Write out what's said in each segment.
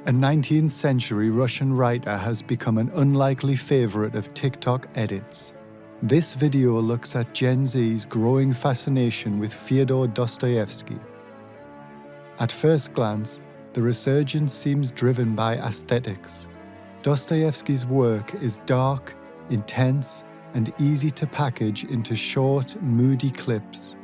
A 19th century Russian writer has become an unlikely favorite of TikTok edits. This video looks at Gen Z's growing fascination with Fyodor Dostoevsky. At first glance, the resurgence seems driven by aesthetics. Dostoevsky's work is dark, intense, and easy to package into short, moody clips.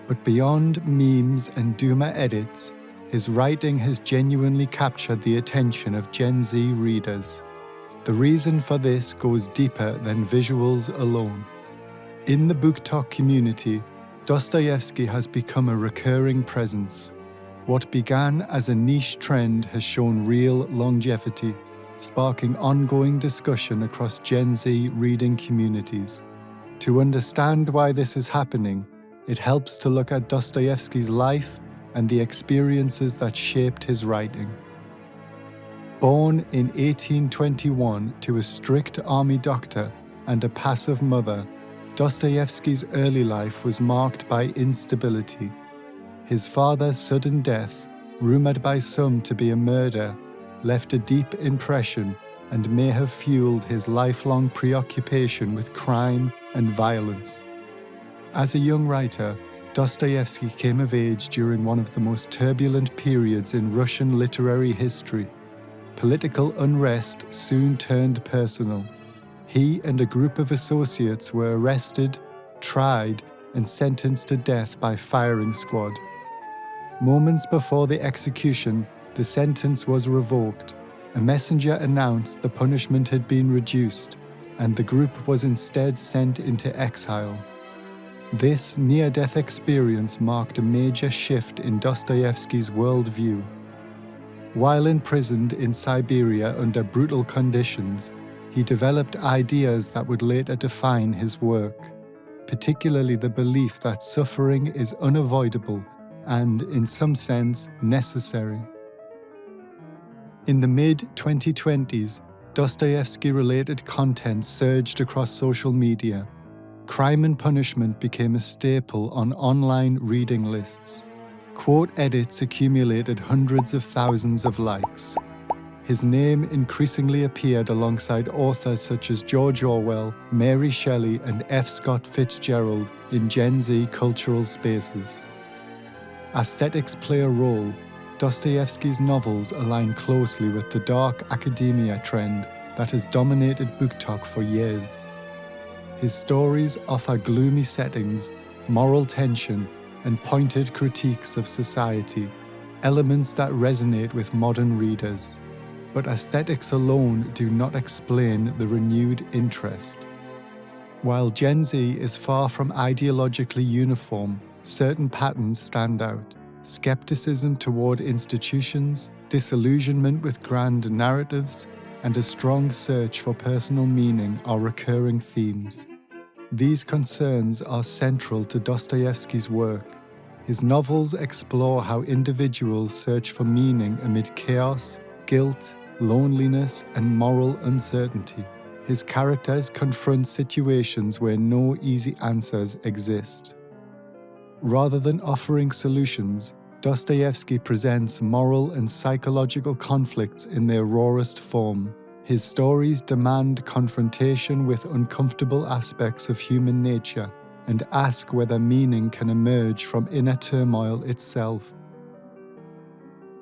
But beyond memes and doomer edits, his writing has genuinely captured the attention of Gen Z readers. The reason for this goes deeper than visuals alone. In the BookTok community, Dostoevsky has become a recurring presence. What began as a niche trend has shown real longevity, sparking ongoing discussion across Gen Z reading communities. To understand why this is happening, it helps to look at Dostoevsky's life and the experiences that shaped his writing. Born in 1821 to a strict army doctor and a passive mother, Dostoevsky's early life was marked by instability. His father's sudden death, rumored by some to be a murder, left a deep impression and may have fueled his lifelong preoccupation with crime and violence. As a young writer, Dostoevsky came of age during one of the most turbulent periods in Russian literary history. Political unrest soon turned personal. He and a group of associates were arrested, tried, and sentenced to death by firing squad. Moments before the execution, the sentence was revoked. A messenger announced the punishment had been reduced, and the group was instead sent into exile. This near-death experience marked a major shift in Dostoevsky's worldview. While imprisoned in Siberia under brutal conditions, he developed ideas that would later define his work, particularly the belief that suffering is unavoidable and, in some sense, necessary. In the mid-2020s, Dostoevsky-related content surged across social media. Crime and punishment became a staple on online reading lists. Quote edits accumulated hundreds of thousands of likes. His name increasingly appeared alongside authors such as George Orwell, Mary Shelley, and F. Scott Fitzgerald in Gen Z cultural spaces. Aesthetics play a role. Dostoevsky's novels align closely with the dark academia trend that has dominated BookTok for years. His stories offer gloomy settings, moral tension, and pointed critiques of society, elements that resonate with modern readers. But aesthetics alone do not explain the renewed interest. While Gen Z is far from ideologically uniform, certain patterns stand out. Skepticism toward institutions, disillusionment with grand narratives, and a strong search for personal meaning are recurring themes. These concerns are central to Dostoevsky's work. His novels explore how individuals search for meaning amid chaos, guilt, loneliness, and moral uncertainty. His characters confront situations where no easy answers exist. Rather than offering solutions, Dostoevsky presents moral and psychological conflicts in their rawest form. His stories demand confrontation with uncomfortable aspects of human nature and ask whether meaning can emerge from inner turmoil itself.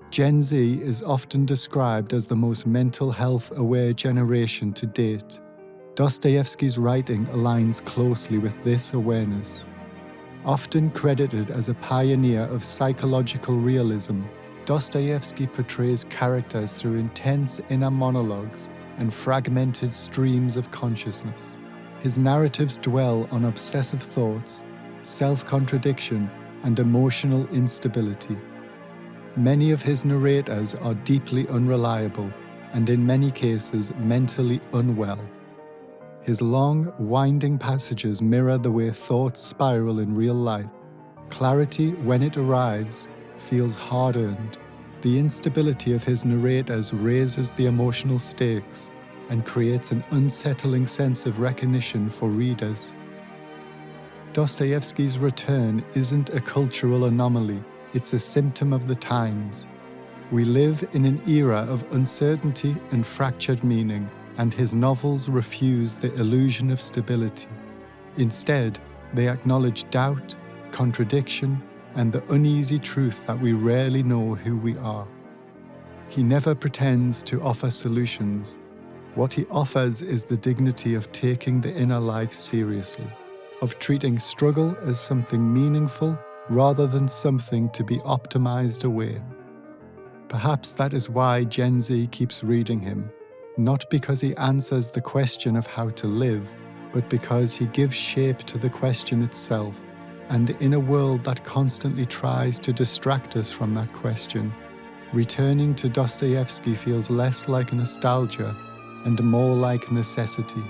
Gen Z is often described as the most mental health-aware generation to date. Dostoevsky's writing aligns closely with this awareness. Often credited as a pioneer of psychological realism, Dostoevsky portrays characters through intense inner monologues and fragmented streams of consciousness. His narratives dwell on obsessive thoughts, self-contradiction, and emotional instability. Many of his narrators are deeply unreliable and in many cases mentally unwell. His long, winding passages mirror the way thoughts spiral in real life. Clarity, when it arrives, feels hard-earned. The instability of his narrators raises the emotional stakes and creates an unsettling sense of recognition for readers. Dostoevsky's return isn't a cultural anomaly, it's a symptom of the times. We live in an era of uncertainty and fractured meaning, and his novels refuse the illusion of stability. Instead, they acknowledge doubt, contradiction, and the uneasy truth that we rarely know who we are. He never pretends to offer solutions. What he offers is the dignity of taking the inner life seriously, of treating struggle as something meaningful rather than something to be optimized away. Perhaps that is why Gen Z keeps reading him, not because he answers the question of how to live, but because he gives shape to the question itself. And in a world that constantly tries to distract us from that question, returning to Dostoevsky feels less like nostalgia and more like necessity.